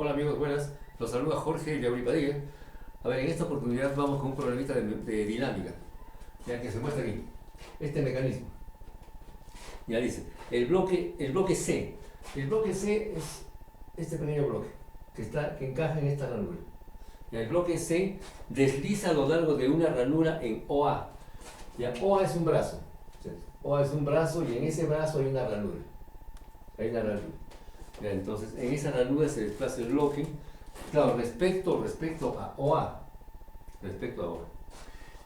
Hola amigos, buenas. Los saluda Jorge Yauri Padilla. A ver, en esta oportunidad vamos con un problemita de dinámica, ya que se muestra aquí. Este mecanismo. Ya dice, el bloque C. El bloque C es este pequeño bloque que encaja en esta ranura. Ya, el bloque C desliza a lo largo de una ranura en OA. Ya, OA es un brazo. ¿Cierto? OA es un brazo y en ese brazo hay una ranura. Hay una ranura. Ya, entonces, en esa ranura se desplaza el bloque. Claro, respecto a OA. Respecto a OA.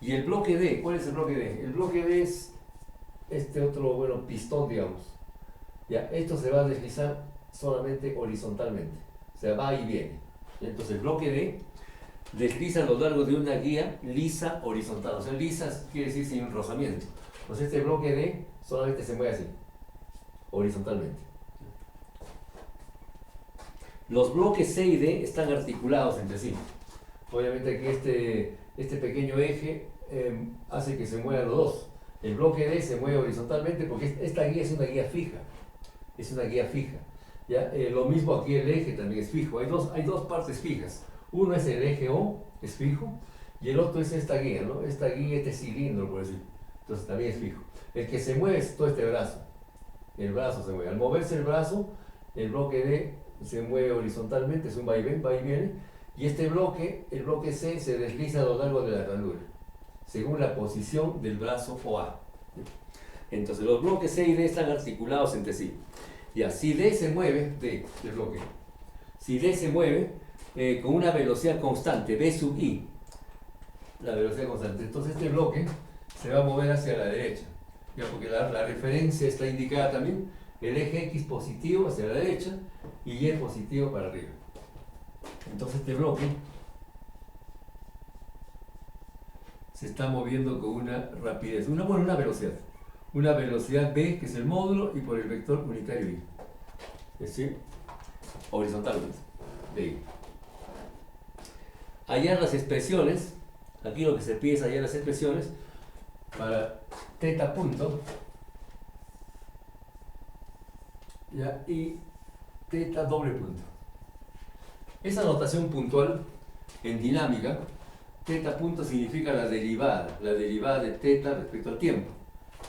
Y el bloque D, ¿cuál es el bloque D? El bloque D es este otro, bueno, pistón, digamos. Ya, esto se va a deslizar solamente horizontalmente. O sea, va y viene. ¿Ya? Entonces, el bloque D desliza a lo largo de una guía lisa horizontal. O sea, lisa quiere decir sin rozamiento. Entonces, este bloque D solamente se mueve así, horizontalmente. Los bloques C y D están articulados entre sí. Obviamente aquí este pequeño eje hace que se muevan los dos. El bloque D se mueve horizontalmente porque esta guía es una guía fija. Es una guía fija. ¿Ya? Lo mismo aquí el eje también es fijo. Hay dos partes fijas. Uno es el eje O, es fijo, y el otro es esta guía, ¿no? Esta guía, este cilindro, por decir. Entonces también es fijo. El que se mueve es todo este brazo. El brazo se mueve. Al moverse el brazo, el bloque D se mueve horizontalmente, es un vaivén, va y viene, y este bloque, el bloque C, se desliza a lo largo de la ranura, según la posición del brazo OA. Entonces los bloques C y D están articulados entre sí. Ya, si D se mueve, D, el bloque, si D se mueve con una velocidad constante, V sub I, la velocidad constante, entonces este bloque se va a mover hacia la derecha, ya, porque la referencia está indicada también, el eje X positivo hacia la derecha y Y positivo para arriba. Entonces este bloque se está moviendo con una rapidez, una velocidad. Una velocidad V, que es el módulo, y por el vector unitario Y. Es decir, horizontalmente. V. Hallar las expresiones, aquí lo que se pide es hallar las expresiones para teta punto, ¿ya? Y teta doble punto. Esa notación puntual en dinámica, teta punto significa la derivada de teta respecto al tiempo.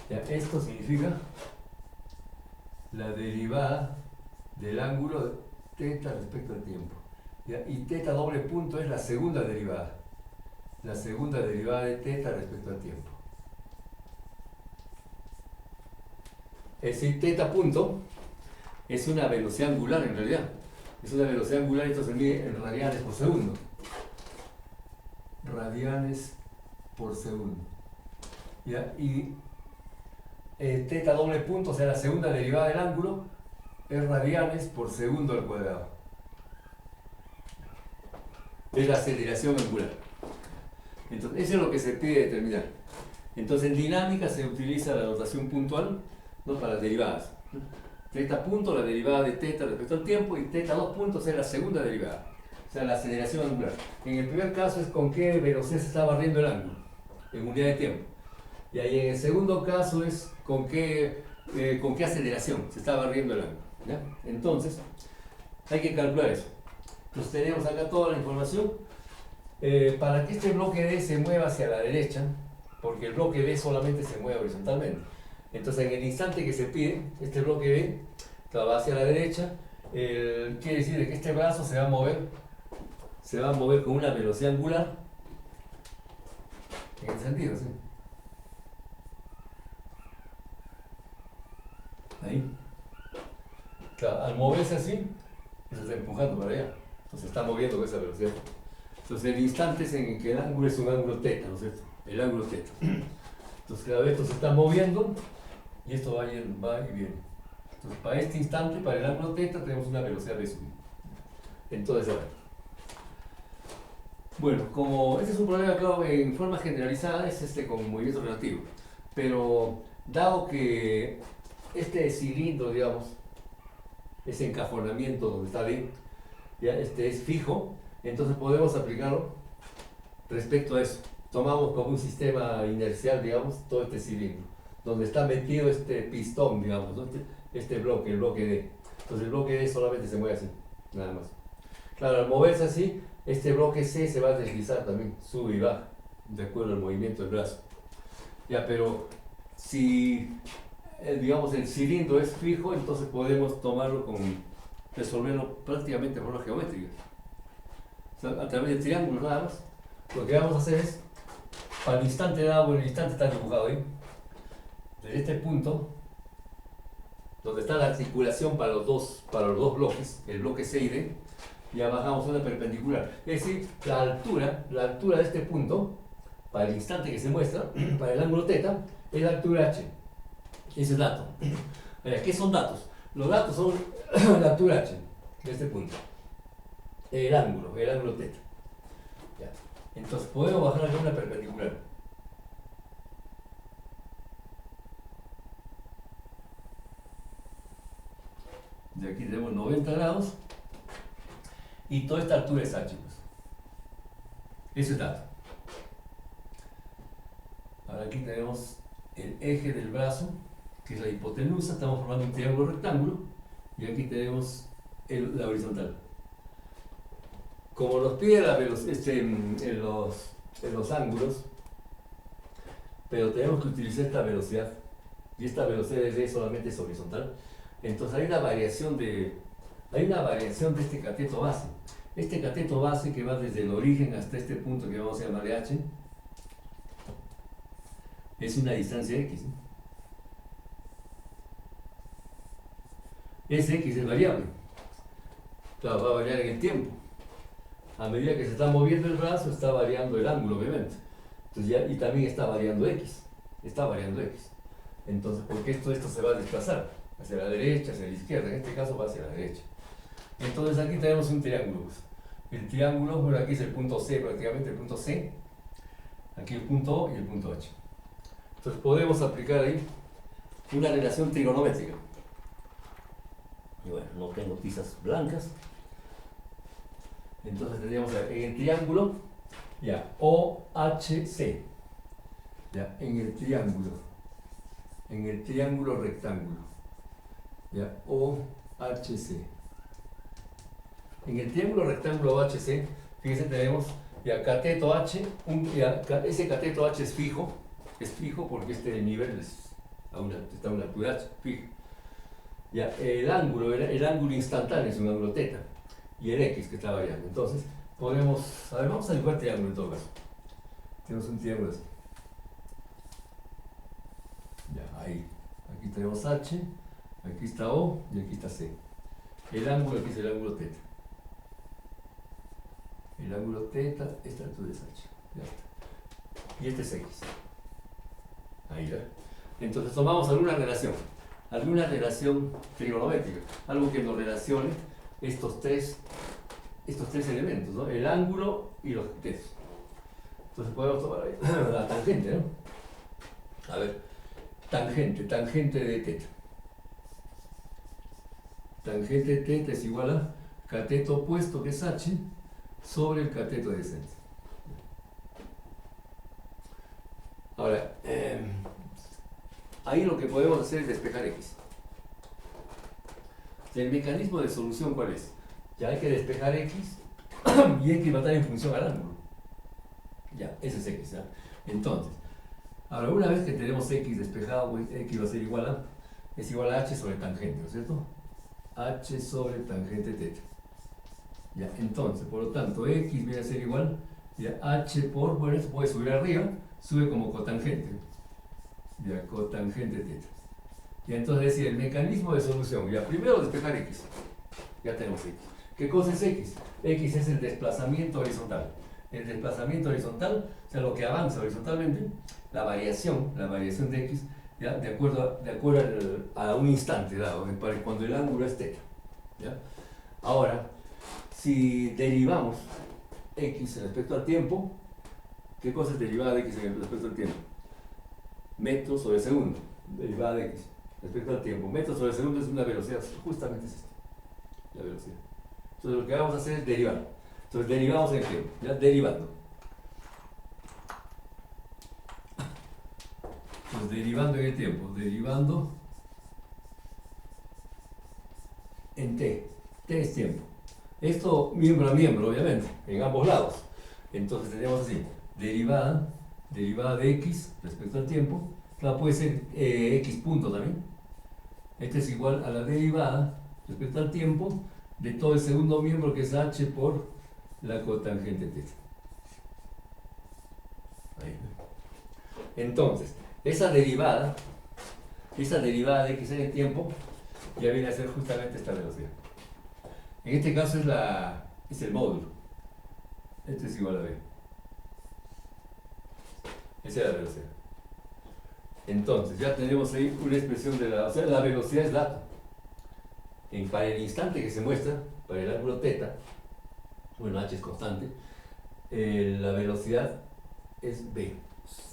¿Ya? Esto significa la derivada del ángulo de teta respecto al tiempo. ¿Ya? Y teta doble punto es la segunda derivada de teta respecto al tiempo. Es decir, teta punto es una velocidad angular en realidad. Es una velocidad angular, esto se mide en radianes por segundo. Radianes por segundo. ¿Ya? Y teta doble punto, o sea, la segunda derivada del ángulo, es radianes por segundo al cuadrado. Es la aceleración angular. Entonces, eso es lo que se pide determinar. Entonces, en dinámica se utiliza la notación puntual, ¿no?, para las derivadas. Teta punto, la derivada de teta respecto al tiempo, y teta 2 puntos es la segunda derivada, o sea, la aceleración angular. En el primer caso es con qué velocidad se está barriendo el ángulo, en unidad de tiempo. Y ahí en el segundo caso es con qué aceleración se está barriendo el ángulo. ¿Ya? Entonces, hay que calcular eso. Entonces tenemos acá toda la información. Para que este bloque D se mueva hacia la derecha, porque el bloque D solamente se mueve horizontalmente. Entonces, en el instante que se pide, este bloque D va hacia la derecha, quiere decir que este brazo se va a mover con una velocidad angular, en el sentido, ¿sí? Ahí. Claro, al moverse así, se está empujando para allá. Entonces se está moviendo con esa velocidad. Entonces el instante es en que el ángulo es un ángulo teta, ¿no es cierto? El ángulo teta. Entonces cada vez esto se está moviendo y esto va y viene. Entonces para este instante, para el ángulo teta, tenemos una velocidad v sub i. Entonces, a ver. Bueno, como este es un problema, claro, en forma generalizada, es con movimiento relativo. Pero dado que este cilindro, digamos, ese encajonamiento donde está D, ya es fijo, entonces podemos aplicarlo respecto a eso. Tomamos como un sistema inercial, digamos, todo este cilindro, donde está metido este pistón, digamos, ¿no? Este bloque, el bloque D. Entonces el bloque D solamente se mueve así, nada más. Claro, al moverse así, este bloque C se va a deslizar también, sube y baja, de acuerdo al movimiento del brazo. Ya, pero si, digamos, el cilindro es fijo, entonces podemos tomarlo resolverlo prácticamente por forma geométrica. O sea, a través de triángulos nada más. Lo que vamos a hacer es, para el instante dado, bueno, el instante está dibujado ahí, desde este punto, donde está la articulación para los dos bloques, el bloque C y D, ya bajamos una perpendicular. Es decir, la altura de este punto, para el instante que se muestra, para el ángulo θ, es la altura h. Ese es dato. ¿Qué son datos? Los datos son la altura h de este punto. El ángulo θ. Ya. Entonces podemos bajar acá una perpendicular. De aquí tenemos 90 grados. Y toda esta altura es h. Pues. Ese es dato. Ahora aquí tenemos el eje del brazo, que es la hipotenusa. Estamos formando un triángulo rectángulo. Y aquí tenemos la horizontal. Como nos pide en los ángulos, pero tenemos que utilizar esta velocidad. Y esta velocidad de D solamente es horizontal. Entonces hay una variación de este cateto base. Este cateto base que va desde el origen hasta este punto que vamos a llamar H, es una distancia X. Ese X es variable. Claro, va a variar en el tiempo. A medida que se está moviendo el brazo, está variando el ángulo, obviamente. Entonces y también está variando X. Está variando X. Entonces, porque esto se va a desplazar hacia la derecha, hacia la izquierda. En este caso va hacia la derecha. Entonces aquí tenemos un triángulo. El triángulo, bueno, aquí es el punto C, prácticamente el punto C. Aquí el punto O y el punto H. Entonces podemos aplicar ahí una relación trigonométrica. Y bueno, no tengo tizas blancas. Entonces tendríamos en el triángulo, ya, OHC. Ya, en el triángulo rectángulo. Ya, OHC. En el triángulo rectángulo OHC, fíjense, tenemos ya cateto H, ese cateto H es fijo porque este nivel está a una altura H, fijo. Ya, el ángulo instantáneo es un ángulo θ, y el X que está variando. Entonces, vamos a dibujar triángulo en todo caso. Tenemos un triángulo así. Ya, ahí. Aquí tenemos H, aquí está O y aquí está C. El ángulo aquí es el ángulo θ. El ángulo θ, esta altura es H. Ya está. Y este es X. Ahí ya. Entonces tomamos alguna relación trigonométrica, algo que nos relacione estos tres elementos, ¿no? El ángulo y los catetos. Entonces podemos tomar ahí la tangente, ¿no? A ver, tangente de θ. Tangente θ es igual a cateto opuesto, que es H, sobre el cateto adyacente. Ahora, ahí lo que podemos hacer es despejar X. ¿El mecanismo de solución cuál es? Ya hay que despejar X y X va a estar en función al ángulo. Ya, ese es X. ¿Ya? Entonces, ahora una vez que tenemos X despejado, X va a ser igual a H sobre tangente, ¿no es cierto? H sobre tangente θ. Ya, entonces, por lo tanto, X viene a ser igual a H por, bueno, se puede subir arriba, sube como cotangente. Ya, cotangente θ. Y entonces decir, el mecanismo de solución, ya primero despejar X. Ya tenemos X. ¿Qué cosa es X? X es el desplazamiento horizontal. El desplazamiento horizontal, o sea, lo que avanza horizontalmente, la variación de X, ya, de acuerdo a un instante dado, cuando el ángulo es θ. ¿Ya? Ahora, si derivamos X respecto al tiempo, ¿qué cosa es derivada de X respecto al tiempo? Metros sobre segundo, derivada de X respecto al tiempo. Metros sobre segundo es una velocidad, justamente es esto, la velocidad. Entonces lo que vamos a hacer es derivar. Entonces derivamos en el tiempo, ya derivando. Entonces derivando en el tiempo, derivando en t. T es tiempo. Esto miembro a miembro, obviamente, en ambos lados. Entonces tenemos así, derivada de x respecto al tiempo, claro, puede ser x punto también. Este es igual a la derivada respecto al tiempo de todo el segundo miembro, que es h por la cotangente θ. Ahí. Entonces, esa derivada de x en el tiempo ya viene a ser justamente esta velocidad. En este caso es el módulo. Este es igual a b. Esa es la velocidad. Entonces, ya tenemos ahí una expresión de la... O sea, la velocidad es dato. Para el instante que se muestra, para el ángulo θ, bueno, h es constante, la velocidad es b.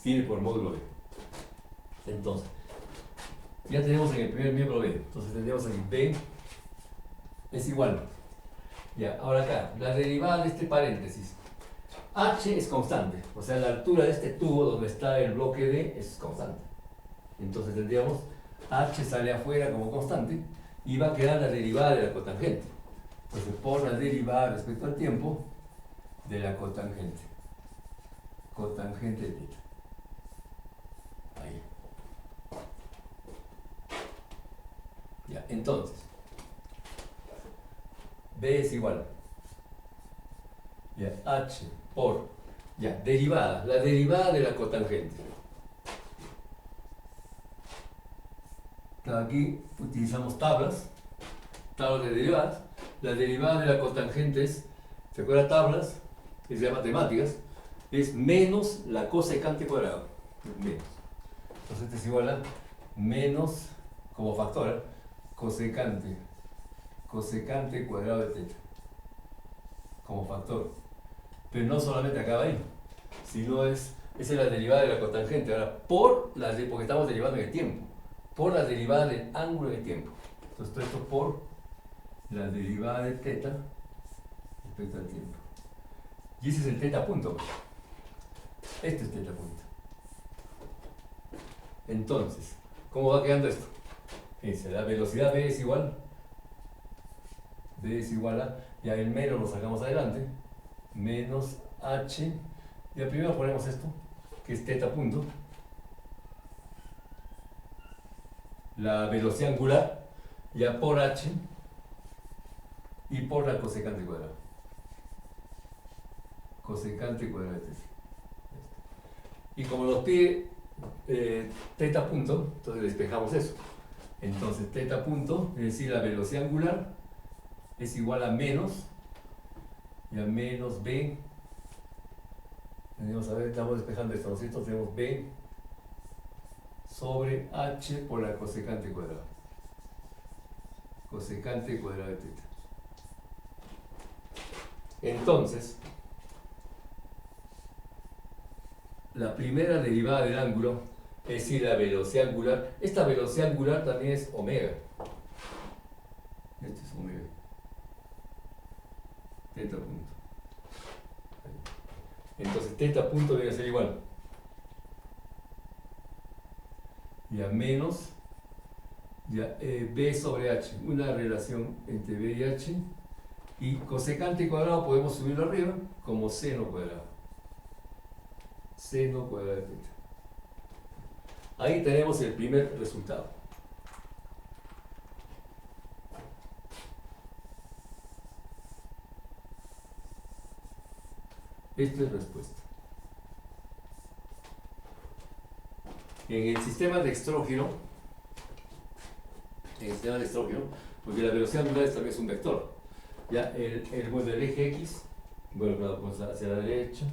Tiene por módulo b. Entonces, ya tenemos en el primer miembro b. Entonces tendríamos aquí b es igual. Ya, ahora acá, la derivada de este paréntesis. H es constante, o sea, la altura de este tubo donde está el bloque D es constante. Entonces tendríamos H sale afuera como constante y va a quedar la derivada de la cotangente. Entonces por la derivada respecto al tiempo de la cotangente. Cotangente de θ. Ahí. Ya, entonces B es igual. Ya, H por, ya, derivada, la derivada de la cotangente. Aquí utilizamos tablas de derivadas. La derivada de la cotangente es, ¿se acuerdan tablas? Que se llama matemáticas, es menos la cosecante cuadrado. Menos. Entonces este es igual a menos, como factor, cosecante cuadrado de θ. Como factor. Pero no solamente acaba ahí, sino esa es la derivada de la cotangente. Ahora, porque estamos derivando en el tiempo, por la derivada del ángulo en el tiempo. Entonces, todo esto por la derivada de θ respecto al tiempo. Y ese es el θ punto. Este es θ punto. Entonces, ¿cómo va quedando esto? Fíjense, la velocidad b es igual a, ya el menos lo sacamos adelante, menos h, ya primero ponemos esto, que es θ punto, la velocidad angular, ya por h, y por la cosecante cuadrada. Cosecante cuadrada de θ. Y como nos pide θ punto, entonces despejamos eso. Entonces θ punto, es decir, la velocidad angular, es igual a menos, ya menos b, tenemos, a ver, estamos despejando esto, ¿no es cierto? Tenemos b sobre h por la cosecante cuadrada. Cosecante cuadrada de θ. Entonces, la primera derivada del ángulo, es decir, la velocidad angular, esta velocidad angular también es omega. Este es omega. θ punto. Entonces θ punto debe ser igual. Ya menos, ya b sobre h, una relación entre b y h, y cosecante cuadrado podemos subirlo arriba como seno cuadrado. Seno cuadrado de θ. Ahí tenemos el primer resultado. Esta es respuesta. En el sistema de Dextrógiro, porque la velocidad angular también es un vector, ya bueno, el eje x, bueno, claro, pues hacia la derecha,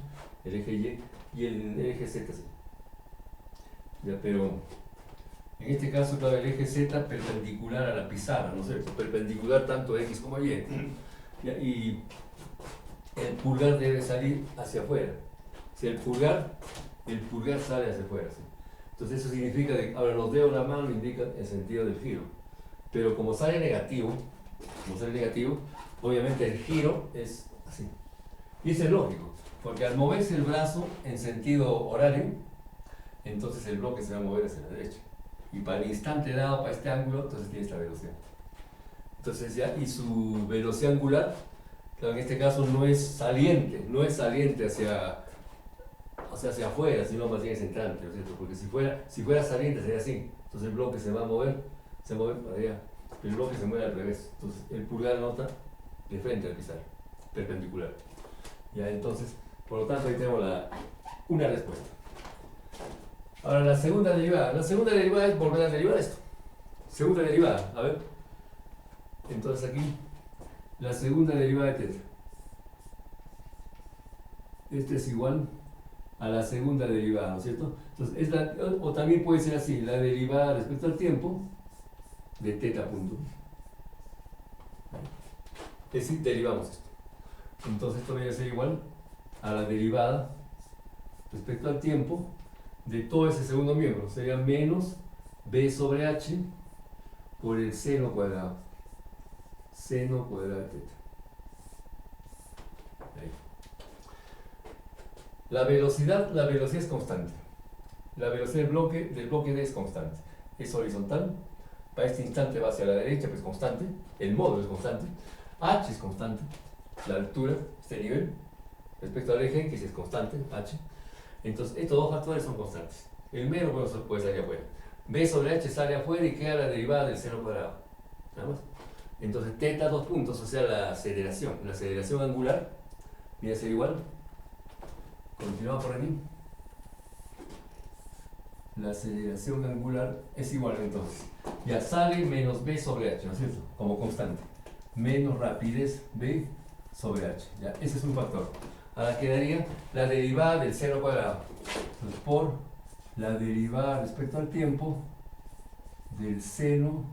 el eje y el eje z, sí. Ya, pero en este caso, claro, el eje z perpendicular a la pizarra, ¿no es cierto? Perpendicular tanto a x como a y. Ya, y el pulgar debe salir hacia afuera. Si el pulgar sale hacia afuera, ¿sí? Entonces eso significa que ahora los dedos de la mano indican el sentido del giro. Pero como sale negativo, obviamente el giro es así. Y eso es lógico, porque al moverse el brazo en sentido horario, entonces el bloque se va a mover hacia la derecha. Y para el instante dado, para este ángulo, entonces tiene esta velocidad. Entonces ya, y su velocidad angular, Claro, en este caso no es saliente, hacia afuera, sino más bien es entrante, ¿no es cierto? Porque si fuera saliente sería así, entonces el bloque se va a mover para allá, el bloque se mueve al revés, entonces el pulgar nota de frente al pisar, perpendicular. Ya, entonces, por lo tanto ahí tenemos una respuesta. Ahora la segunda derivada es volver a derivar esto. Segunda derivada, a ver. Entonces aquí, la segunda derivada de teta. Este es igual a la segunda derivada, ¿no es cierto? Entonces, o también puede ser así, la derivada respecto al tiempo de teta punto. Es decir, derivamos esto. Entonces esto viene a ser igual a la derivada respecto al tiempo de todo ese segundo miembro. Sería menos b sobre h por el seno cuadrado. Seno cuadrado de teta. Ahí. La velocidad es constante. La velocidad del bloque D es constante. Es horizontal. Para este instante va hacia la derecha, pues constante. El módulo es constante. H es constante. La altura, este nivel, respecto al eje X es constante, H. Entonces, estos dos factores son constantes. El menos puede salir afuera. B sobre H sale afuera y queda la derivada del seno cuadrado. Nada más. Entonces, teta, dos puntos, o sea, la aceleración angular, viene a ser igual. Continuamos por aquí. La aceleración angular es igual, entonces. Ya sale menos B sobre H, ¿no es cierto? Como constante. Menos rapidez B sobre H. ¿Ya? Ese es un factor. Ahora quedaría la derivada del seno cuadrado. Entonces, por la derivada respecto al tiempo del seno,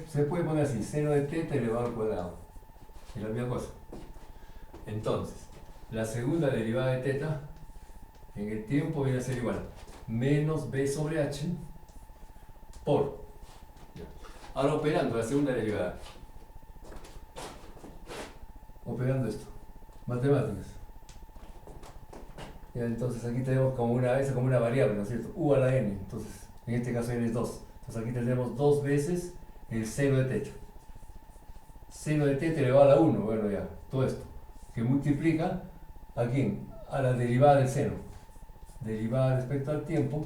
se puede poner así, seno de teta elevado al cuadrado. Es la misma cosa. Entonces, la segunda derivada de teta en el tiempo viene a ser igual. Menos b sobre h por. Ahora operando la segunda derivada. Operando esto. Matemáticas. Ya, entonces aquí tenemos como una variable, ¿no es cierto? U a la n. Entonces, en este caso n es 2. Entonces aquí tendremos 2 veces el seno de teta. Seno de teta elevado a la 1. Bueno, ya, todo esto. Que multiplica ¿a quién? A la derivada del seno. Derivada respecto al tiempo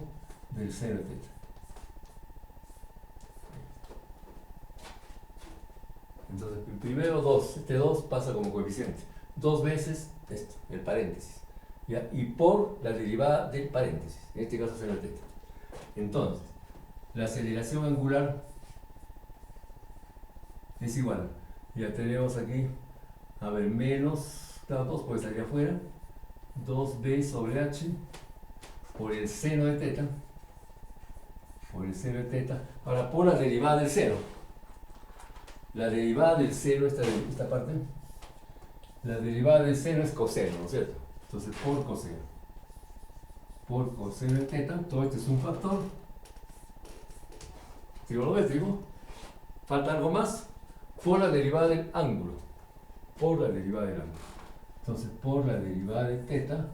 del seno de teta. Entonces, primero 2. Este 2 pasa como coeficiente. 2 veces esto, el paréntesis. ¿Ya? Y por la derivada del paréntesis. En este caso seno de teta. Entonces, la aceleración angular es igual. Ya tenemos aquí, a ver, menos, claro, 2 puede salir afuera. 2b sobre h por el seno de teta. Por el seno de teta. Ahora, por la derivada del seno. La derivada del seno, esta parte, la derivada del seno es coseno, ¿no es cierto? Entonces, por coseno. Por coseno de teta, todo esto es un factor trigonométrico. Falta algo más. Por la derivada del ángulo. Por la derivada del ángulo. Entonces, por la derivada de teta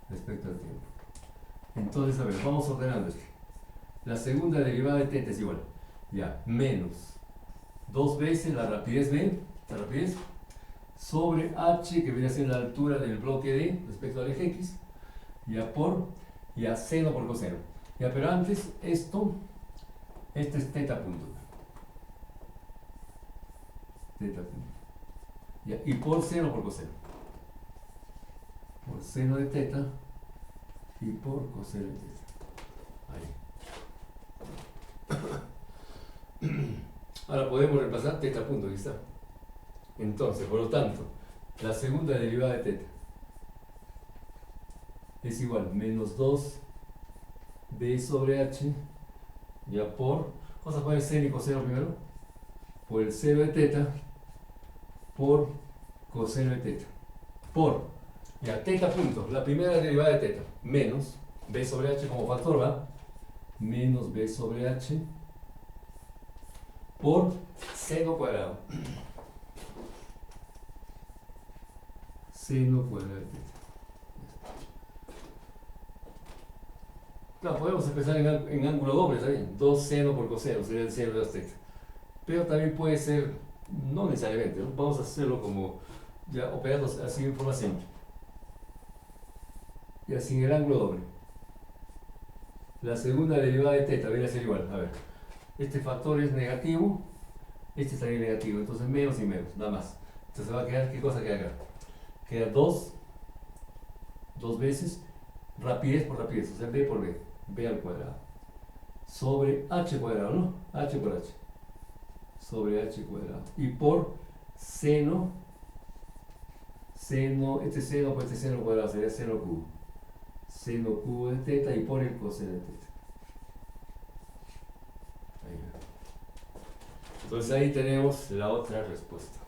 respecto al tiempo. Entonces, a ver, vamos ordenando esto. La segunda derivada de teta es igual. Ya, menos 2 veces la rapidez B, la rapidez, sobre h, que viene a ser la altura del bloque D respecto al eje X, ya seno por coseno. Ya, pero antes, esto es teta punto. Teta punto. Ya, y por seno por coseno. Por seno de teta y por coseno de teta. Ahí. Ahora podemos reemplazar teta punto, aquí está. Entonces, por lo tanto, la segunda derivada de teta es igual a menos 2 b sobre h, ya por, vamos a poner seno y coseno primero, por el seno de teta, por coseno de teta, por, ya teta punto, la primera derivada de teta, menos b sobre h como factor, ¿va? Menos b sobre h por seno cuadrado. Seno cuadrado de teta. Claro, podemos empezar en ángulo doble, ¿sabes? 2 seno por coseno, sería el seno de 2 teta. Pero también puede ser, no necesariamente, ¿no? Vamos a hacerlo como ya operando así en forma simple. Ya sin el ángulo doble. La segunda derivada de teta viene a ser igual. A ver, este factor es negativo, este es también negativo, entonces menos y menos, nada más. Entonces va a quedar, ¿qué cosa queda acá? Queda 2 veces rapidez por rapidez, o sea, b por b al cuadrado, sobre h cuadrado, ¿no? H por h, sobre h cuadrado, y por seno, este seno por este seno cuadrado sería seno cubo de teta, y por el coseno de teta. Ahí va. Entonces ahí tenemos la otra respuesta.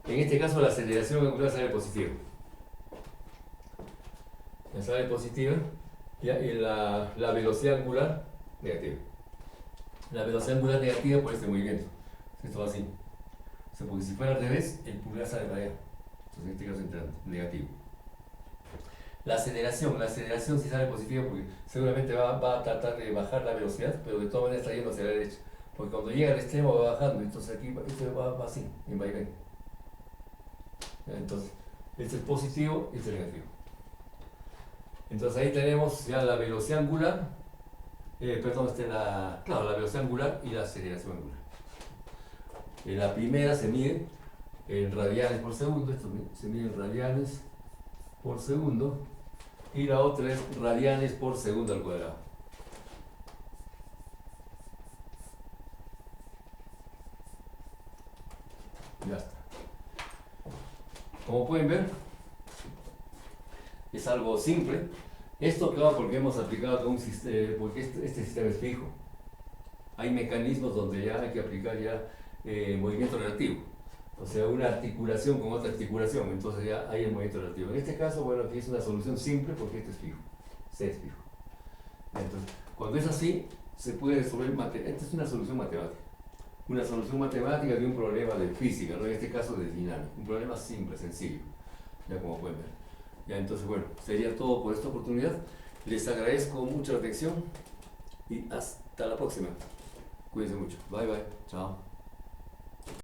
En este caso la aceleración angular sale positiva. Ya sale positiva, ya, y la velocidad angular negativa. La velocidad angular negativa por este movimiento. Esto va así. O sea, porque si fuera al revés, el pulgar sale para allá. Entonces en este caso entra negativo. La aceleración sí sale positiva porque seguramente va a tratar de bajar la velocidad, pero de todas maneras está yendo hacia la derecha. Porque cuando llega al extremo va bajando, entonces aquí esto va así, en vaivén. Entonces, este es positivo y este es negativo. Entonces ahí tenemos ya la velocidad angular, la velocidad angular y la aceleración angular. La primera se mide en radianes por segundo, esto se mide en radianes por segundo, y la otra es radianes por segundo al cuadrado. Ya está. Como pueden ver, es algo simple. Esto claro porque hemos aplicado todo un sistema, porque este sistema es fijo. Hay mecanismos donde ya hay que aplicar ya movimiento relativo. O sea, una articulación con otra articulación, entonces ya hay el movimiento relativo. En este caso, bueno, aquí es una solución simple porque este es fijo, C es fijo. Entonces, cuando es así, se puede resolver, esta es una solución matemática de un problema de física, ¿no? En este caso de dinámica, un problema simple, sencillo, ya como pueden ver. Ya, entonces, bueno, sería todo por esta oportunidad. Les agradezco mucho la atención y hasta la próxima. Cuídense mucho. Bye, bye. Chao.